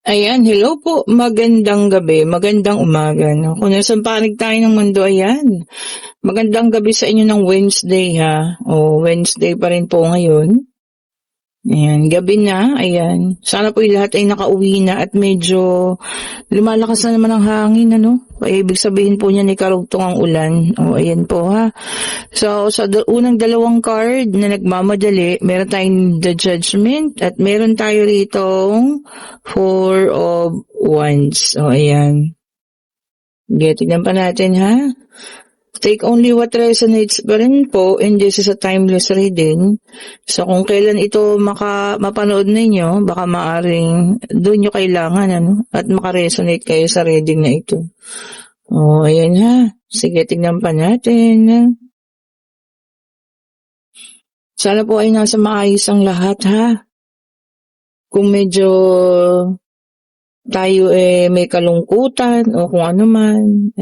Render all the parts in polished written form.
Ayan, hello po. Magandang gabi, magandang umaga, 'no? Kung nasaan panig tayo ng mundo, ayan. Magandang gabi sa inyo ng Wednesday, ha. Wednesday pa rin po ngayon. Ayan, gabi na, ayan. Sana po lahat ay nakauwi na at medyo lumalakas na naman ang hangin, ano? Ibig sabihin po niyan ay karugtong ang ulan. Ayan po, ha. So, sa unang dalawang card na nagmamadali, meron tayong The Judgment at meron tayo ritong Four of Wands. Ayan. Tignan pa natin, ha. Take only what resonates pa rin po, and this is a timeless reading. So, kung kailan ito mapanood ninyo, baka maaring doon nyo kailangan, ano, at makaresonate kayo sa reading na ito. Ayan, ha. Sige, tignan pa natin. Sana po ay nasa maayos ang lahat, ha. Kung medyo tayo may kalungkutan o kung ano man,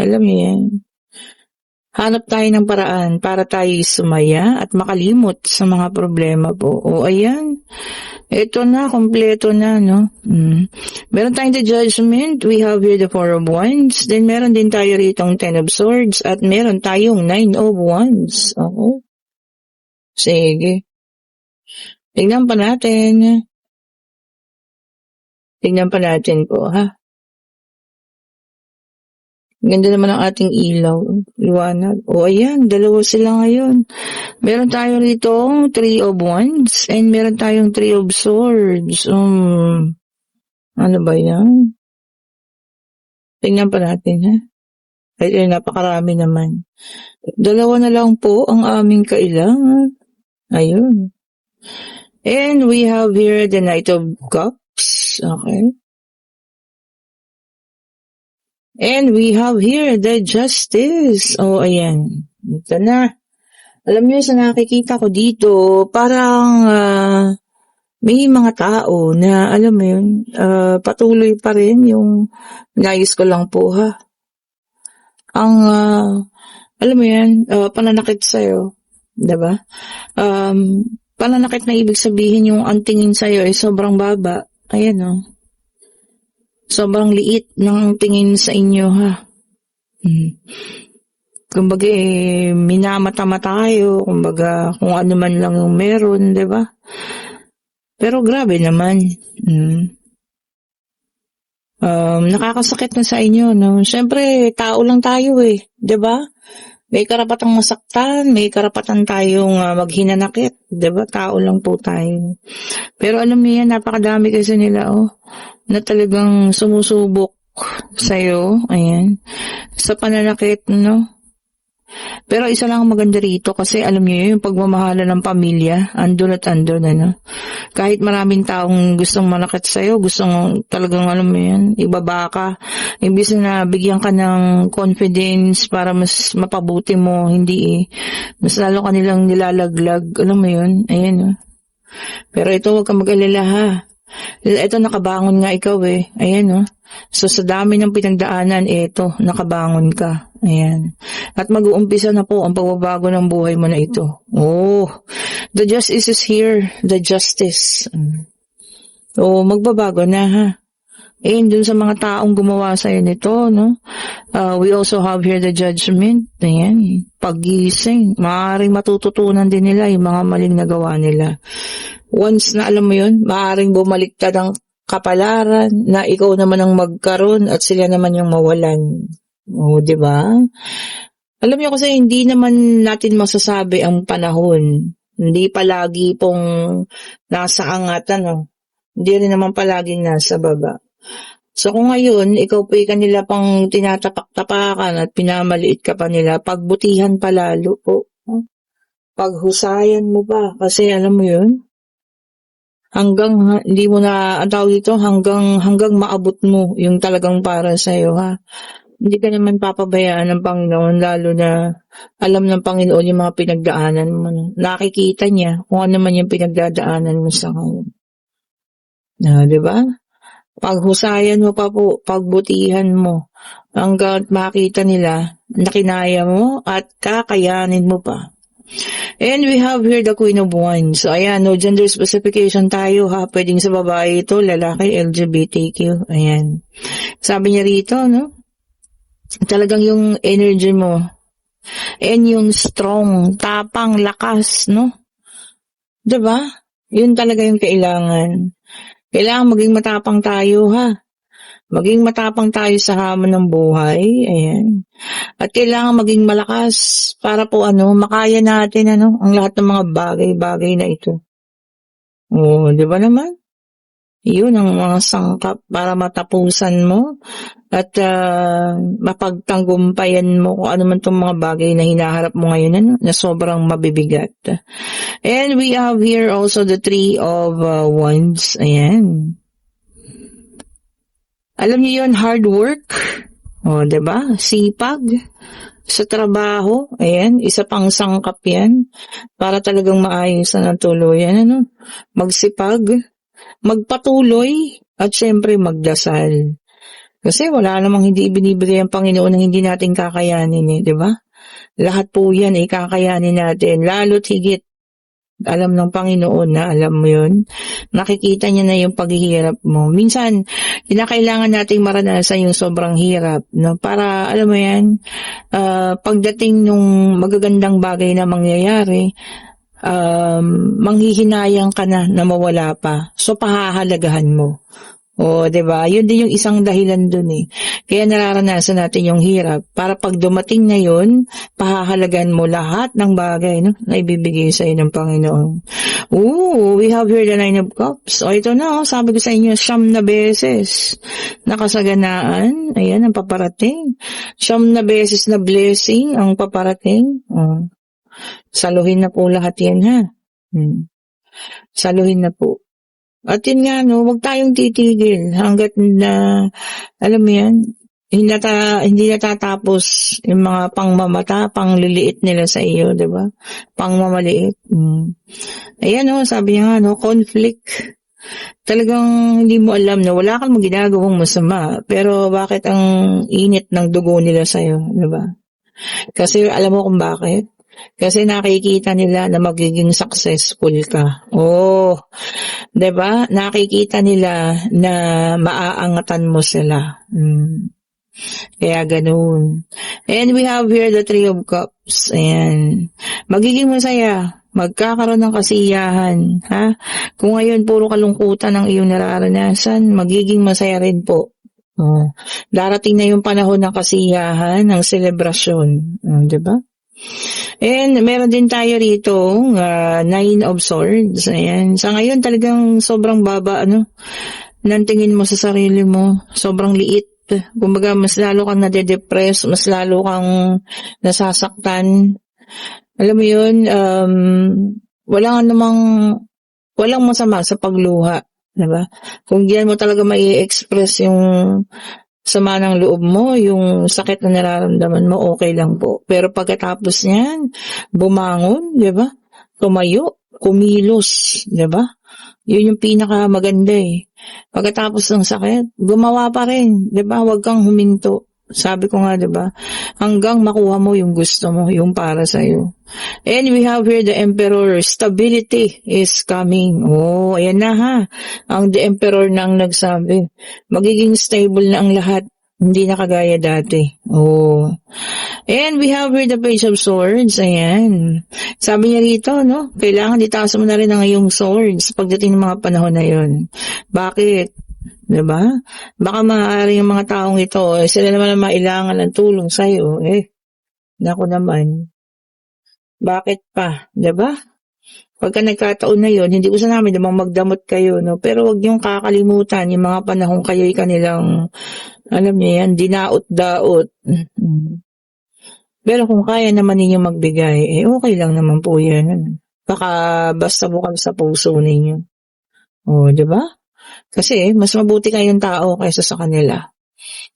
alam niyo yan. Hanap tayo ng paraan para tayo sumaya at makalimot sa mga problema po. Ayan. Ito na, kompleto na, no? Meron tayong The Judgment. We have here the Four of Wands. Then meron din tayo ritong Ten of Swords. At meron tayong Nine of Wands. Okay. Sige. Tingnan pa natin. Tingnan pa natin po, ha? Ganda naman ang ating ilaw. Liwanag. Ayan. Dalawa sila ngayon. Meron tayo rito Three of Wands. And meron tayong Three of Swords. Ano ba yan? Tingnan pa natin, ha? Ay, napakarami naman. Dalawa na lang po ang aming kailangan. Ayun. And we have here the Knight of Cups. Okay. And we have here the Justice. Ayan. Ito na. Alam niyo, sa nakikita ko dito, parang may mga tao na, alam mo yun, patuloy pa rin yung nais ko lang po, ha. Ang, alam mo yan, pananakit sa'yo. Diba? Pananakit na ibig sabihin yung ang tingin sa'yo ay sobrang baba. Ayan, sobrang liit ng tingin sa inyo, ha. Kumbaga, minamata-mata kayo. Kumbaga, kung ano man lang yung meron, diba? Pero grabe naman. Nakakasakit na sa inyo, no? Siyempre, tao lang tayo, diba? May karapatang masaktan, may karapatan tayong maghinanakit, diba? Tao lang po tayo. Pero alam niyo yan, napakadami kasi nila, na talagang sumusubok sa'yo, ayan, sa pananakit, no? Pero isa lang ang maganda rito kasi alam niyo yung pagmamahala ng pamilya, andun at andun, ano? Kahit maraming taong gustong manakit sa'yo, gustong talagang, alam mo yan, ibaba ka, imbis na bigyan ka ng confidence para mas mapabuti mo, hindi mas lalo ka nilang nilalaglag, alam mo yun, ayan, Pero ito, huwag kang mag-alala, ha. Ito, nakabangon nga ikaw, ayan, So, sa dami ng pinagdaanan, ito, nakabangon ka. Ayan. At mag-uumpisa na po ang pagbabago ng buhay mo na ito. The justice is here. The justice. Magbabago na, ha. Dun sa mga taong gumawa sa'yo nito, no? We also have here the Judgment. Ayan. Pag-gising. Maaaring matututunan din nila yung mga maling nagawa nila. Once na alam mo yun, maaaring bumaliktad ang kapalaran na ikaw naman ang magkaroon at sila naman yung mawalan. Diba? Alam niyo kasi hindi naman natin masasabi ang panahon. Hindi palagi pong nasa angatan, Hindi rin naman palaging nasa baba. So kung ngayon, ikaw po'y kanila pang tinatapak-tapakan at pinamaliit ka pa nila, pagbutihan palalo po. Paghusayan mo pa. Kasi alam mo yun, hanggang hindi mo na ang tawag dito hanggang maabot mo yung talagang para sa iyo, ha. Hindi ka naman papabayaan ng Panginoon, lalo na alam ng Panginoon yung mga pinagdaanan mo. Nakikita niya kung ano man yung pinagdadaanan mo sa ngayon. Di ba? Paghusayan mo pa po, pagbutihan mo hanggang makita nila na kinaya mo at kakayanin mo pa. And we have here the Queen of Wands. So, ayan, no gender specification tayo ha. Pwedeng sa babae ito, lalaki, LGBTQ. Ayan. Sabi niya rito, no? Talagang yung energy mo. And yung strong, tapang, lakas, no? Diba? Yun talaga yung kailangan. Kailangan maging matapang tayo, ha? Maging matapang tayo sa hamon ng buhay. Ayan. At kailangan maging malakas para po makaya natin ang lahat ng mga bagay-bagay na ito. Oh, 'di ba naman? 'Yun ang mga sangkap para matapusan mo at mapagtanggumpayan mo kung ano man tong mga bagay na hinaharap mo ngayon na sobrang mabibigat. And we have here also the Three of Wands. Ayan. Alam niyo yun, hard work. O, diba? Sipag sa trabaho. Ayan, isa pang sangkap yan. Para talagang maayos na tuluyan. Magsipag, magpatuloy, at syempre magdasal. Kasi wala namang hindi ibinibigay ang Panginoon ng hindi natin kakayanin diba? Lahat po yan kakayanin natin. Lalo't higit. Alam ng Panginoon na alam mo yun. Nakikita niya na yung paghihirap mo. Minsan, kinakailangan nating maranasan yung sobrang hirap. No? Para, alam mo yan, pagdating nung magagandang bagay na mangyayari, manghihinayang ka na mawala pa. So, pahahalagahan mo. O, diba? Yun din yung isang dahilan dun Kaya nararanasan natin yung hirap para pag dumating na yun, pahahalagan mo lahat ng bagay na ibibigay sa ng Panginoon. Ooh, we have here the Nine of Cups. O, ito na, sabi ko sa inyo, 9 na beses nakasaganaan. Ayan, ang paparating. 9 na beses na blessing ang paparating. O, saluhin na po lahat yan, ha? Saluhin na po. At yun nga, huwag tayong titigil hanggat na, alam mo yan, hindi natatapos yung mga pangmamata, pangliliit nila sa iyo, diba? Pangmamaliit. Ayan sabi niya nga, conflict. Talagang hindi mo alam na wala kang ginagawang masama, pero bakit ang init ng dugo nila sa iyo, diba? Kasi alam mo kung bakit? Kasi nakikita nila na magiging successful ka. Oh, 'di ba? Nakikita nila na maaangatan mo sila. Kaya ganoon. And we have here the Three of Cups. Ayan. Magiging masaya. Magkakaroon ng kasiyahan. Ha? Kung ngayon puro kalungkutan ang iyong nararanasan, magiging masaya rin po. Oh. Darating na yung panahon ng kasiyahan, ng selebrasyon. 'Di ba? And meron din tayo rito Nine of Swords. Ayan. Sa ngayon talagang sobrang baba ng tingin mo sa sarili mo. Sobrang liit. Kumbaga mas lalo kang nade-depress, mas lalo kang nasasaktan. Alam mo yun, walang masama sa pagluha. Diba? Kung diyan mo talaga mai-express yung sama ng loob mo, yung sakit na nararamdaman mo, okay lang po. Pero pagkatapos niyan, bumangon, di ba? Tumayo, kumilos, di ba? Yun yung pinakamaganda Pagkatapos ng sakit, gumawa pa rin, di ba? Huwag kang huminto. Sabi ko nga, di ba? Hanggang makuha mo yung gusto mo, yung para sa'yo. And we have here the Emperor. Stability is coming. Oh, ayan na ha. Ang the Emperor na ang nagsabi. Magiging stable na ang lahat. Hindi na kagaya dati. Oh. And we have here the Page of Swords. Ayan. Sabi niya rito, kailangan itaas mo na rin ang iyong swords pagdating ng mga panahon na yun. Bakit? Diba? Baka maaari yung mga taong ito, sila naman ang mailangan ng tulong sa'yo. Naku naman. Bakit pa? Diba? Pagka nagkataon na yun, hindi ko sa namin namang magdamot kayo, pero wag niyong kakalimutan yung mga panahong kayo'y kanilang, alam niyo yan, dinaot-daot. Pero kung kaya naman ninyo magbigay, okay lang naman po yan. Baka basta bukal sa puso ninyo. O, diba? Kasi mas mabuti kayong tao kaysa sa kanila.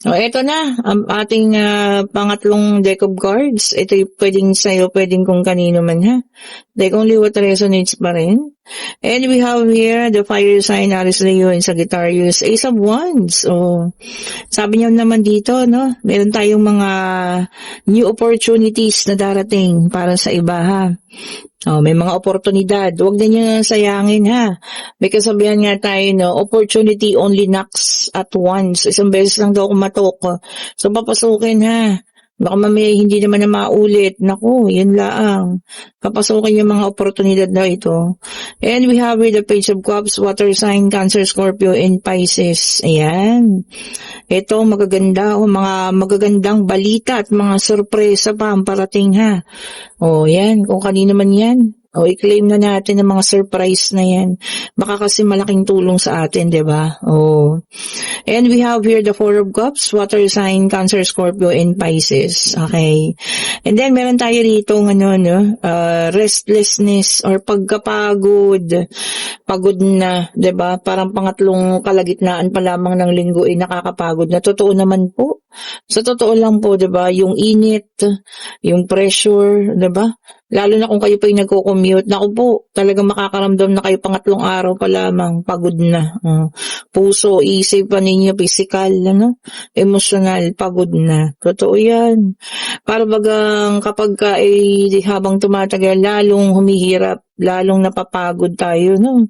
O, eto na, ang ating pangatlong deck of cards. Ito yung pwedeng sa'yo, pwedeng kung kanino man ha. Deck only what resonates pa rin. And we have here the fire sign Aries Leo and Sagittarius, Ace of Wands. Oh, sabi niyo naman dito, no? Meron tayong mga new opportunities na darating para sa iba, ha? Oh, may mga oportunidad. Huwag din nyo sayangin, ha? May kasabihan nga tayo, no? Opportunity only knocks at once. Isang beses lang daw kumatok. So, papasukin, ha? Baka mamaya hindi naman na maulit. Naku, yun lang. Papasukin yung mga oportunidad na ito. And we have here the Page of Cups, Water Sign, Cancer, Scorpio, and Pisces. Ayan. Ito, magaganda, mga magagandang balita at mga sorpresa pa ang parating, ha? O, yan. Kung kanino man yan. O, i-claim na natin ang mga surprise na yan. Baka kasi malaking tulong sa atin, di ba? O. And we have here the Four of Cups, Water Sign, Cancer, Scorpio, and Pisces. Okay. And then, meron tayo rito, restlessness or pagkapagod. Pagod na, di ba? Parang pangatlong kalagitnaan pa lamang ng linggo ay nakakapagod na. Totoo naman po. Sa totoo lang po, di ba? Yung init, yung pressure, di ba? Lalo na kung kayo pa yung nagko-commute. Naku po, talagang makakaramdam na kayo pangatlong araw pa lamang, pagod na. Puso, isip pa ninyo, physical, emotional, pagod na. Totoo yan. Para bagang kapag ka habang tumatagal, lalong humihirap, lalong napapagod tayo, no?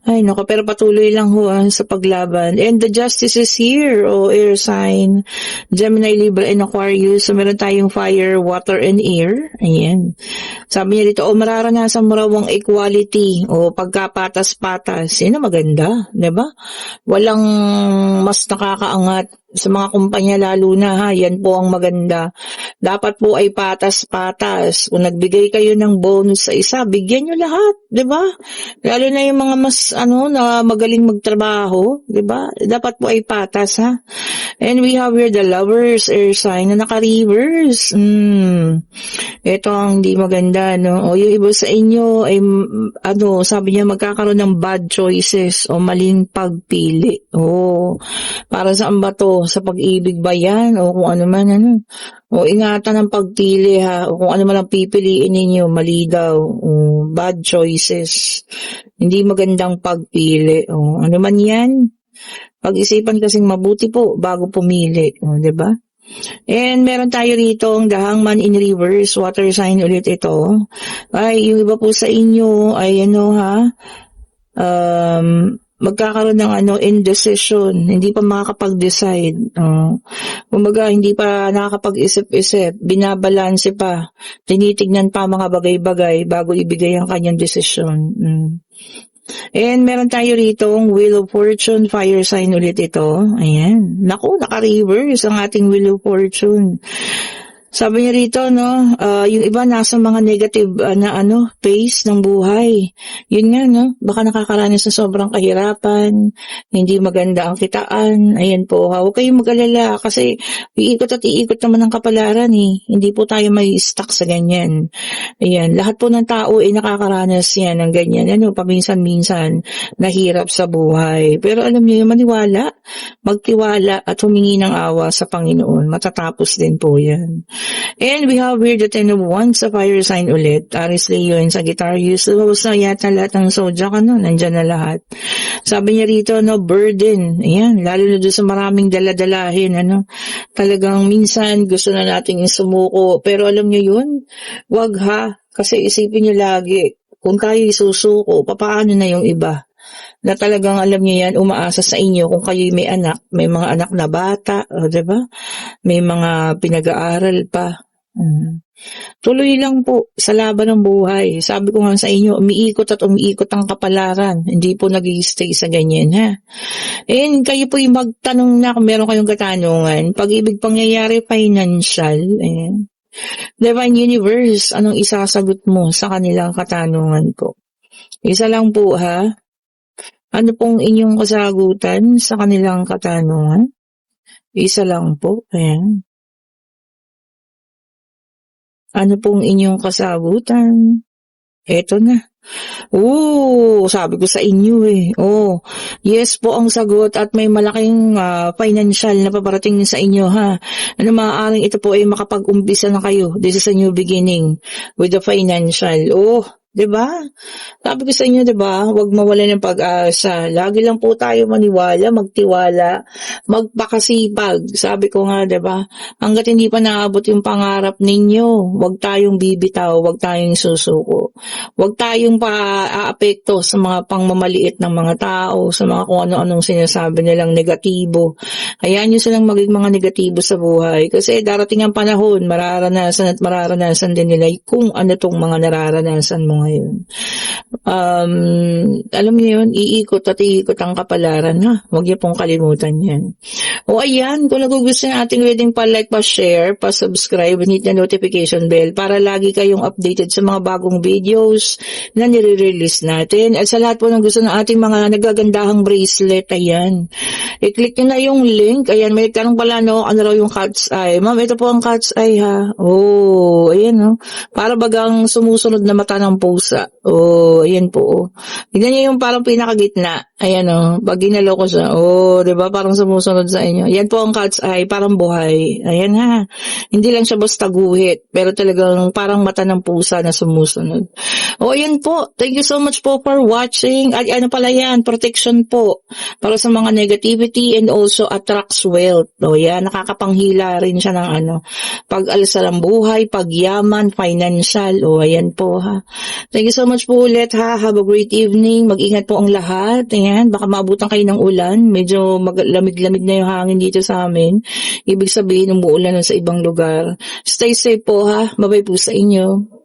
Ay, naku, pero patuloy lang ho sa paglaban. And the justice is here, air sign, Gemini, Libra, and Aquarius. So, meron tayong fire, water, and air. Ayan. Sabi niya dito, mararanasan mo raw ang equality o pagkapatas-patas. Yan ang maganda, di ba? Walang mas nakakaangat sa mga kumpanya lalo na, ha, yan po ang maganda. Dapat po ay patas-patas. Kung nagbigay kayo ng bonus sa isa, bigyan nyo lahat, di ba? Lalo na yung mga mas, na magaling magtrabaho, di ba? Dapat po ay patas, ha? And we have here the Lovers, air sign, na naka-reverse. Ito ang hindi maganda, no? O yung iba sa inyo ay, sabi niya magkakaroon ng bad choices o maling pagpili. Para saan ba to? Sa pag-ibig ba yan? O kung ano man, O ingatan ang pagpili, ha? O kung ano man ang pipiliin ninyo, mali daw. O bad choices. Hindi magandang pagpili. O ano man yan? Pag-isipan kasing mabuti po bago pumili. O, diba? And meron tayo rito ang The Hangman in reverse, water sign ulit ito. Ay, yung iba po sa inyo ay magkakaroon ng indecision, hindi pa makakapag-decide. Kumbaga, hindi pa nakakapag-isip-isip, binabalanse pa, tinitignan pa mga bagay-bagay bago ibigay ang kanyang desisyon. And meron tayo rito ang Wheel of Fortune, fire sign ulit ito. Ayan. Naku, naka-reverse ang ating Wheel of Fortune. Sabi niya rito, yung iba nasa mga negative phase ng buhay. Yun nga, baka nakakaranas sa sobrang kahirapan, hindi maganda ang kitaan. Ayan po, huwag kayong mag-alala kasi iikot at iikot naman ang kapalaran eh. Hindi po tayo may stuck sa ganyan. Ayan, lahat po ng tao ay nakakaranas yan ng ganyan. Paminsan-minsan nahirap sa buhay. Pero alam niyo, maniwala, magtiwala at humingi ng awa sa Panginoon. Matatapos din po yan. And we have here the Ten of Wands sa fire sign ulit. Aries, Leo, and Sagittarius. Lumabas na yata lahat ng zodiac, nandyan na lahat. Sabi niya rito, burden. Ayan, lalo na doon sa maraming daladalahin, Talagang minsan gusto na nating sumuko. Pero alam niyo yun? Wag ha. Kasi isipin niyo lagi, kung tayo isusuko, papaano na yung iba? Na talagang alam niyo yan, umaasa sa inyo kung kayo may anak, may mga anak na bata, diba? May mga pinag-aaral pa. Tuloy lang po sa laban ng buhay. Sabi ko nga sa inyo, umiikot at umiikot ang kapalaran. Hindi po nag-i-stay sa ganyan, ha? And kayo po yung magtanong na kung meron kayong katanungan. Pag-ibig, pangyayari, financial. Ayan. Divine Universe, anong isasagot mo sa kanilang katanungan ko? Isa lang po, ha? Ano pong inyong kasagutan sa kanilang katanungan? Isa lang po. Ayan. Ano pong inyong kasagutan? Eto na. Sabi ko sa inyo yes po ang sagot at may malaking financial na paparating sa inyo, ha. Maaaring ito po ay makapag-umpisa na kayo. This is a new beginning with the financial. 'Di ba? Sabi ko sa inyo, 'di ba, huwag mawalan ng pag-asa. Lagi lang po tayo maniwala, magtiwala, magpakasipag. Sabi ko nga, 'di ba, hangga't hindi pa naabot yung pangarap ninyo, huwag tayong bibitaw, huwag tayong susuko. Huwag tayong paaapekto sa mga pangmamaliit ng mga tao, sa mga kung ano-anong sinasabi nilang negatibo. Hayaan nyo silang maging mga negatibo sa buhay. Kasi darating ang panahon, mararanasan at mararanasan din nila kung ano tong mga nararanasan mo ngayon. Alam niyo yun, iikot at iikot ang kapalaran, ha? Huwag niyo pong kalimutan yan. O ayan, kung nagugustuhan ng ating reading, pa-like, pa-share, pa-subscribe, and hit the notification bell para lagi kayong updated sa mga bagong videos na nire-release natin. At sa lahat po ng gusto ng ating mga nagagandahang bracelet, ayan, i-click nyo na yung link. Ayan, may tanong pala, no, ano raw yung cat's eye. Ma'am, ito po ang cat's eye, ha? Oh, ayan, no? Para bagang sumusunod na mata ng pusa. Oh, ayan po. Oh. Tignan niyo yung parang pinakagitna. Ayan, oh. Pag ginalaw ko siya, oh, diba? Parang sumusunod sa inyo. Yan po ang cat's eye, parang buhay. Ayan, ha? Hindi lang siya basta guhit, pero talagang parang mata ng pusa na sumusunod. Oh, ayan po. Thank you so much po for watching. At ano pala yan? Protection po. Para sa mga negativity and also attracts wealth. O yan, nakakapanghila rin siya ng ano, pag-alsa ng buhay, pagyaman, financial. O ayan po, ha. Thank you so much po ulit, ha. Have a great evening. Mag-ingat po ang lahat. Ayan, baka maabutan kayo ng ulan. Medyo lamig-lamig na yung hangin dito sa amin. Ibig sabihin, umuulan sa ibang lugar. Stay safe po, ha. Bye-bye po sa inyo.